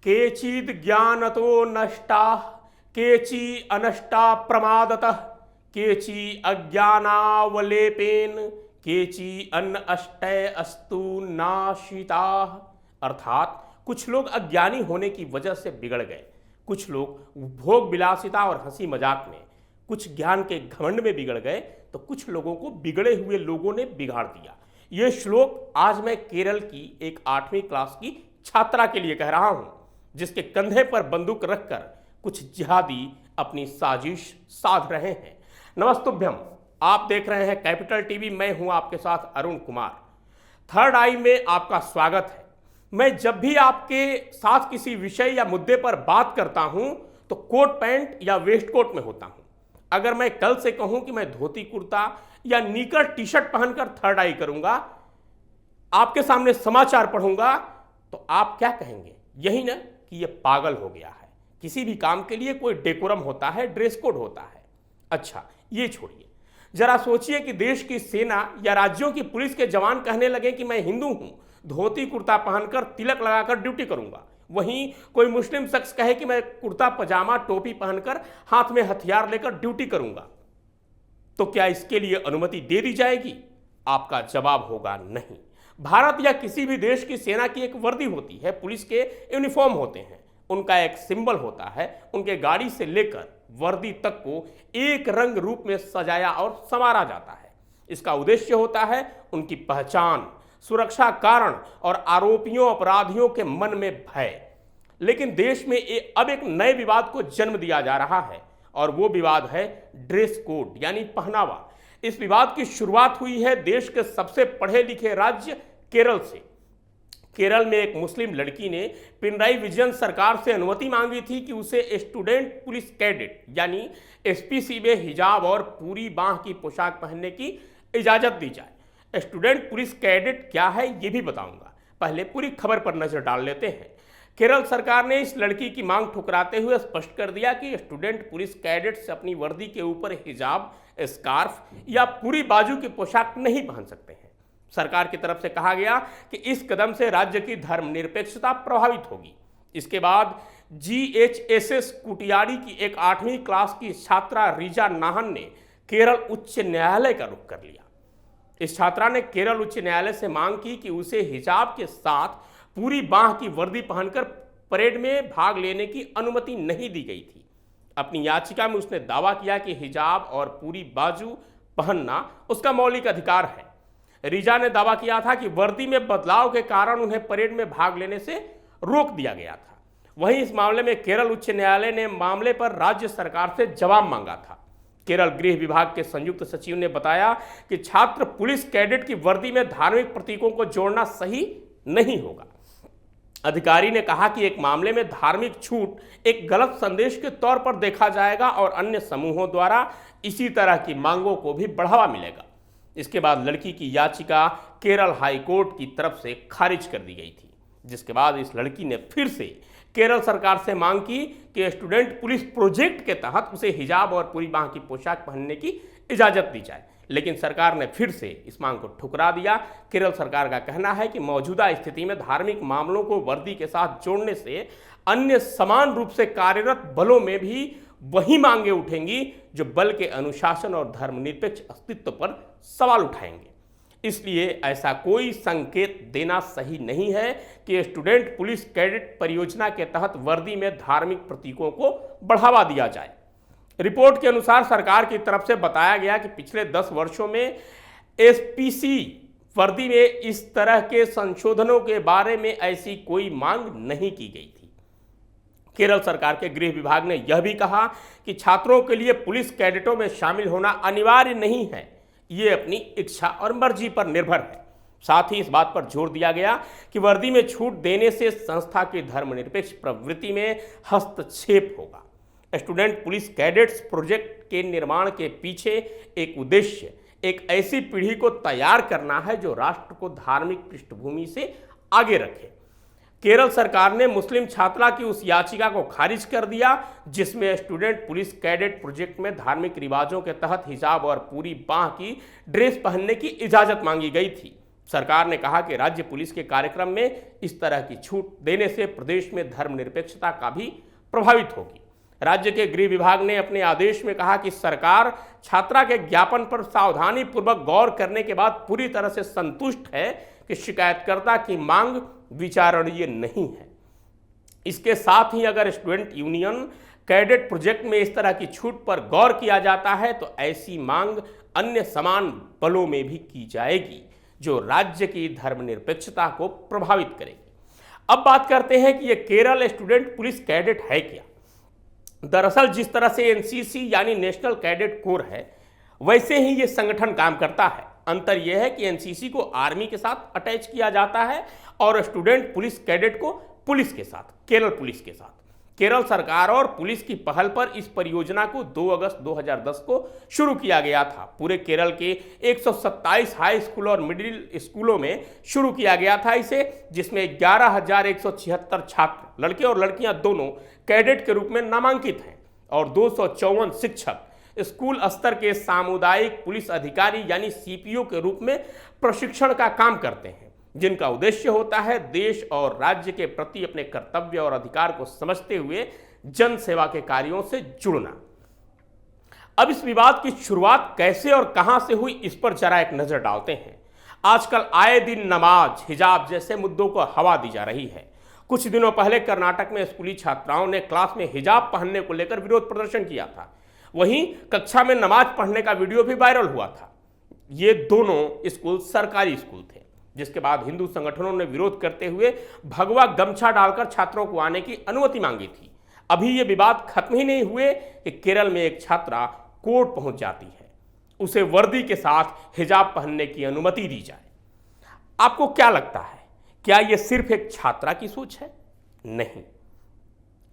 केचिद् ज्ञानतो नष्टाः केचि अनष्टा प्रमादतः केचि अज्ञानावलेपेन केचि अन्न अष्टय अस्तु नाशिताः। अर्थात कुछ लोग अज्ञानी होने की वजह से बिगड़ गए, कुछ लोग भोग विलासिता और हंसी मजाक में, कुछ ज्ञान के घमंड में बिगड़ गए, तो कुछ लोगों को बिगड़े हुए लोगों ने बिगाड़ दिया। यह श्लोक आज मैं केरल की एक 8वीं क्लास की छात्रा के लिए कह रहा हूं, जिसके कंधे पर बंदूक रखकर कुछ जिहादी अपनी साजिश साध रहे हैं। नमस्तुभ्यम, आप देख रहे हैं कैपिटल टीवी। मैं हूं आपके साथ अरुण कुमार। थर्ड आई में आपका स्वागत है। मैं जब भी आपके साथ किसी विषय या मुद्दे पर बात करता हूं तो कोट पैंट या वेस्ट कोट में होता हूं। अगर मैं कल से कहूं कि मैं धोती कुर्ता या निकर टी शर्ट पहनकर थर्ड आई करूंगा, आपके सामने समाचार पढ़ूंगा, तो आप क्या कहेंगे? यही ना कि यह पागल हो गया है। किसी भी काम के लिए कोई डेकोरम होता है, ड्रेस कोड होता है। अच्छा, ये छोड़िए, जरा सोचिए कि देश की सेना या राज्यों की पुलिस के जवान कहने लगे कि मैं हिंदू हूं, धोती कुर्ता पहनकर तिलक लगाकर ड्यूटी करूंगा। वहीं कोई मुस्लिम शख्स कहे कि मैं कुर्ता पजामा टोपी पहनकर हाथ में हथियार लेकर ड्यूटी करूंगा, तो क्या इसके लिए अनुमति दे दी जाएगी? आपका जवाब होगा नहीं। भारत या किसी भी देश की सेना की एक वर्दी होती है, पुलिस के यूनिफॉर्म होते हैं, उनका एक सिंबल होता है। उनके गाड़ी से लेकर वर्दी तक को एक रंग रूप में सजाया और संवारा जाता है। इसका उद्देश्य होता है उनकी पहचान, सुरक्षा कारण और आरोपियों अपराधियों के मन में भय। लेकिन देश में अब एक नए विवाद को जन्म दिया जा रहा है, और वो विवाद है ड्रेस कोड यानी पहनावा। इस विवाद की शुरुआत हुई है देश के सबसे पढ़े लिखे राज्य केरल से। केरल में एक मुस्लिम लड़की ने पिनराई विजयन सरकार से अनुमति मांगी थी कि उसे स्टूडेंट पुलिस कैडेट यानी एसपीसी में हिजाब और पूरी बांह की पोशाक पहनने की इजाजत दी जाए। स्टूडेंट पुलिस कैडेट क्या है ये भी बताऊंगा, पहले पूरी खबर पर नजर डाल लेते हैं। केरल सरकार ने इस लड़की की मांग ठुकराते हुए स्पष्ट कर दिया कि स्टूडेंट पुलिस कैडेट से अपनी वर्दी के ऊपर हिजाब, स्कार्फ या पूरी बाजू की पोशाक नहीं पहन सकते हैं। सरकार की तरफ से कहा गया कि इस कदम से राज्य की धर्मनिरपेक्षता प्रभावित होगी। इसके बाद जीएचएसएस कुटियाड़ी की एक 8वीं क्लास की छात्रा रिजा नाहन ने केरल उच्च न्यायालय का रुख कर लिया। इस छात्रा ने केरल उच्च न्यायालय से मांग की कि उसे हिजाब के साथ पूरी बांह की वर्दी पहनकर परेड में भाग लेने की अनुमति नहीं दी गई थी। अपनी याचिका में उसने दावा किया कि हिजाब और पूरी बाजू पहनना उसका मौलिक अधिकार है। रिजा ने दावा किया था कि वर्दी में बदलाव के कारण उन्हें परेड में भाग लेने से रोक दिया गया था। वहीं इस मामले में केरल उच्च न्यायालय ने मामले पर राज्य सरकार से जवाब मांगा था। केरल गृह विभाग के संयुक्त सचिव ने बताया कि छात्र पुलिस कैडेट की वर्दी में धार्मिक प्रतीकों को जोड़ना सही नहीं होगा। अधिकारी ने कहा कि एक मामले में धार्मिक छूट एक गलत संदेश के तौर पर देखा जाएगा और अन्य समूहों द्वारा इसी तरह की मांगों को भी बढ़ावा मिलेगा। इसके बाद लड़की की याचिका केरल हाई कोर्ट की तरफ से खारिज कर दी गई थी, जिसके बाद इस लड़की ने फिर से केरल सरकार से मांग की कि स्टूडेंट पुलिस प्रोजेक्ट के तहत उसे हिजाब और पूरी बांह की पोशाक पहनने की इजाजत दी जाए। लेकिन सरकार ने फिर से इस मांग को ठुकरा दिया। केरल सरकार का कहना है कि मौजूदा स्थिति में धार्मिक मामलों को वर्दी के साथ जोड़ने से अन्य समान रूप से कार्यरत बलों में भी वही मांगे उठेंगी जो बल के अनुशासन और धर्मनिरपेक्ष अस्तित्व पर सवाल उठाएंगे। इसलिए ऐसा कोई संकेत देना सही नहीं है कि स्टूडेंट पुलिस कैडेट परियोजना के तहत वर्दी में धार्मिक प्रतीकों को बढ़ावा दिया जाए। रिपोर्ट के अनुसार सरकार की तरफ से बताया गया कि पिछले 10 वर्षों में एसपीसी वर्दी में इस तरह के संशोधनों के बारे में ऐसी कोई मांग नहीं की गई थी। केरल सरकार के गृह विभाग ने यह भी कहा कि छात्रों के लिए पुलिस कैडेटों में शामिल होना अनिवार्य नहीं है, ये अपनी इच्छा और मर्जी पर निर्भर है। साथ ही इस बात पर जोर दिया गया कि वर्दी में छूट देने से संस्था की धर्मनिरपेक्ष प्रवृत्ति में हस्तक्षेप होगा। स्टूडेंट पुलिस कैडेट्स प्रोजेक्ट के निर्माण के पीछे एक उद्देश्य एक ऐसी पीढ़ी को तैयार करना है जो राष्ट्र को धार्मिक पृष्ठभूमि से आगे रखे। केरल सरकार ने मुस्लिम छात्रा की उस याचिका को खारिज कर दिया जिसमें स्टूडेंट पुलिस कैडेट प्रोजेक्ट में धार्मिक रिवाजों के तहत हिजाब और पूरी बांह की ड्रेस पहनने की इजाजत मांगी गई थी। सरकार ने कहा कि राज्य पुलिस के कार्यक्रम में इस तरह की छूट देने से प्रदेश में धर्मनिरपेक्षता का भी प्रभावित होगी। राज्य के गृह विभाग ने अपने आदेश में कहा कि सरकार छात्रा के ज्ञापन पर सावधानी पूर्वक गौर करने के बाद पूरी तरह से संतुष्ट है कि शिकायतकर्ता की मांग विचारणीय नहीं है। इसके साथ ही अगर स्टूडेंट यूनियन कैडेट प्रोजेक्ट में इस तरह की छूट पर गौर किया जाता है तो ऐसी मांग अन्य समान बलों में भी की जाएगी, जो राज्य की धर्मनिरपेक्षता को प्रभावित करेगी। अब बात करते हैं कि यह केरल स्टूडेंट पुलिस कैडेट है क्या। दरअसल जिस तरह से एनसीसी यानी नेशनल कैडेट कोर है, वैसे ही यह संगठन काम करता है। अंतर यह है कि एनसीसी को आर्मी के साथ अटैच किया जाता है और स्टूडेंट पुलिस कैडेट को पुलिस के साथ, केरल पुलिस के साथ। केरल सरकार और पुलिस की पहल पर इस परियोजना को 2 अगस्त 2010 को शुरू किया गया था। पूरे केरल के 127 हाई स्कूल और मिडिल स्कूलों में शुरू किया गया था इसे, जिसमें 11,176 छात्र, लड़के और लड़कियां दोनों, कैडेट के रूप में नामांकित हैं और 254 शिक्षक स्कूल स्तर के सामुदायिक पुलिस अधिकारी यानी सीपीओ के रूप में प्रशिक्षण का काम करते हैं, जिनका उद्देश्य होता है देश और राज्य के प्रति अपने कर्तव्य और अधिकार को समझते हुए जन सेवा के कार्यों से जुड़ना। अब इस विवाद की शुरुआत कैसे और कहां से हुई, इस पर जरा एक नजर डालते हैं। आजकल आए दिन नमाज, हिजाब जैसे मुद्दों को हवा दी जा रही है। कुछ दिनों पहले कर्नाटक में स्कूली छात्राओं ने क्लास में हिजाब पहनने को लेकर विरोध प्रदर्शन किया था। वहीं कक्षा में नमाज पढ़ने का वीडियो भी वायरल हुआ था। ये दोनों स्कूल सरकारी स्कूल थे, जिसके बाद हिंदू संगठनों ने विरोध करते हुए भगवा गमछा डालकर छात्रों को आने की अनुमति मांगी थी। अभी ये विवाद खत्म ही नहीं हुए कि केरल में एक छात्रा कोर्ट पहुंच जाती है, उसे वर्दी के साथ हिजाब पहनने की अनुमति दी जाए। आपको क्या लगता है, क्या यह सिर्फ एक छात्रा की सोच है? नहीं,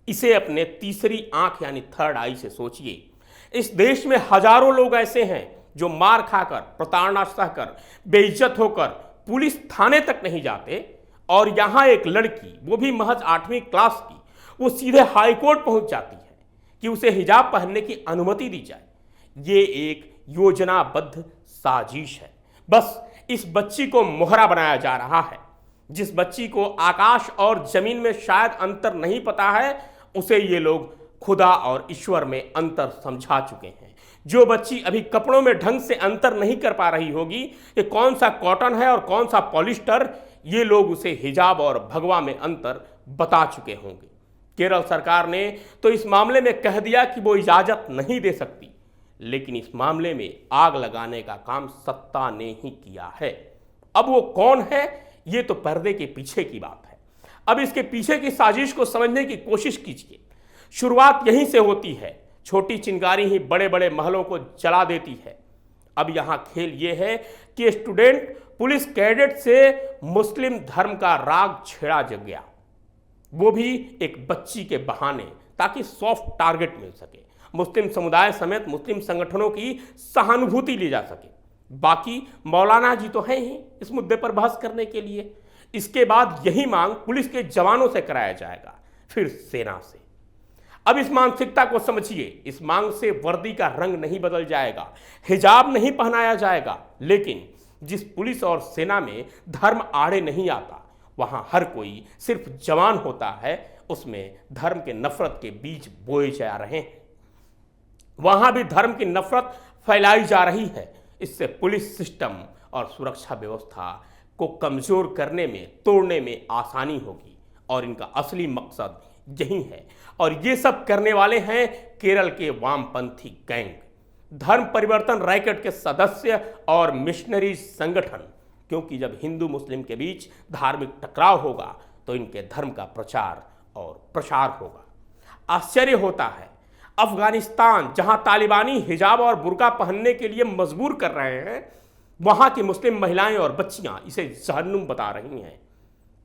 इसे अपने तीसरी आंख यानी थर्ड आई से सोचिए। इस देश में हजारों लोग ऐसे हैं जो मार खाकर, प्रताड़ना सहकर, बेइज्जत होकर पुलिस थाने तक नहीं जाते, और यहां एक लड़की, वो भी महज 8वीं क्लास की, वो सीधे हाई कोर्ट पहुंच जाती है कि उसे हिजाब पहनने की अनुमति दी जाए। ये एक योजनाबद्ध साजिश है। बस इस बच्ची को मोहरा बनाया जा रहा है। जिस बच्ची को आकाश और जमीन में शायद अंतर नहीं पता है, उसे ये लोग खुदा और ईश्वर में अंतर समझा चुके हैं। जो बच्ची अभी कपड़ों में ढंग से अंतर नहीं कर पा रही होगी कि कौन सा कॉटन है और कौन सा पॉलिस्टर, ये लोग उसे हिजाब और भगवा में अंतर बता चुके होंगे। केरल सरकार ने तो इस मामले में कह दिया कि वो इजाजत नहीं दे सकती, लेकिन इस मामले में आग लगाने का काम सत्ता ने ही किया है। अब वो कौन है, ये तो पर्दे के पीछे की बात है। अब इसके पीछे की साजिश को समझने की कोशिश कीजिए। शुरुआत यहीं से होती है। छोटी चिंगारी ही बड़े बड़े महलों को जला देती है। अब यहां खेल यह है कि स्टूडेंट पुलिस कैडेट से मुस्लिम धर्म का राग छेड़ा जग गया, वो भी एक बच्ची के बहाने, ताकि सॉफ्ट टारगेट मिल सके, मुस्लिम समुदाय समेत मुस्लिम संगठनों की सहानुभूति ली जा सके। बाकी मौलाना जी तो हैं ही इस मुद्दे पर बहस करने के लिए। इसके बाद यही मांग पुलिस के जवानों से कराया जाएगा, फिर सेना से। अब इस मानसिकता को समझिए। इस मांग से वर्दी का रंग नहीं बदल जाएगा, हिजाब नहीं पहनाया जाएगा, लेकिन जिस पुलिस और सेना में धर्म आड़े नहीं आता, वहां हर कोई सिर्फ जवान होता है, उसमें धर्म के नफरत के बीज बोए जा रहे हैं। वहां भी धर्म की नफरत फैलाई जा रही है। इससे पुलिस सिस्टम और सुरक्षा व्यवस्था को कमजोर करने में, तोड़ने में आसानी होगी, और इनका असली मकसद यही है। और ये सब करने वाले हैं केरल के वामपंथी गैंग, धर्म परिवर्तन रैकेट के सदस्य और मिशनरी संगठन। क्योंकि जब हिंदू मुस्लिम के बीच धार्मिक टकराव होगा तो इनके धर्म का प्रचार और प्रसार होगा। आश्चर्य होता है, अफगानिस्तान, जहां तालिबानी हिजाब और बुर्का पहनने के लिए मजबूर कर रहे हैं, वहां की मुस्लिम महिलाएं और बच्चियां इसे जहन्नुम बता रही हैं।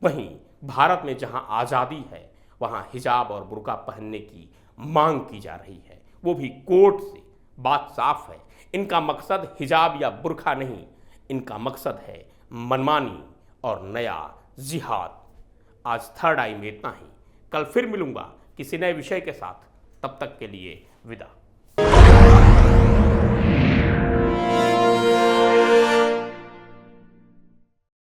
वहीं भारत में जहां आज़ादी है, वहां हिजाब और बुर्का पहनने की मांग की जा रही है, वो भी कोर्ट से। बात साफ है, इनका मकसद हिजाब या बुर्का नहीं, इनका मकसद है मनमानी और नया जिहाद। आज थर्ड आई में इतना ही। कल फिर मिलूंगा किसी नए विषय के साथ। तब तक के लिए विदा।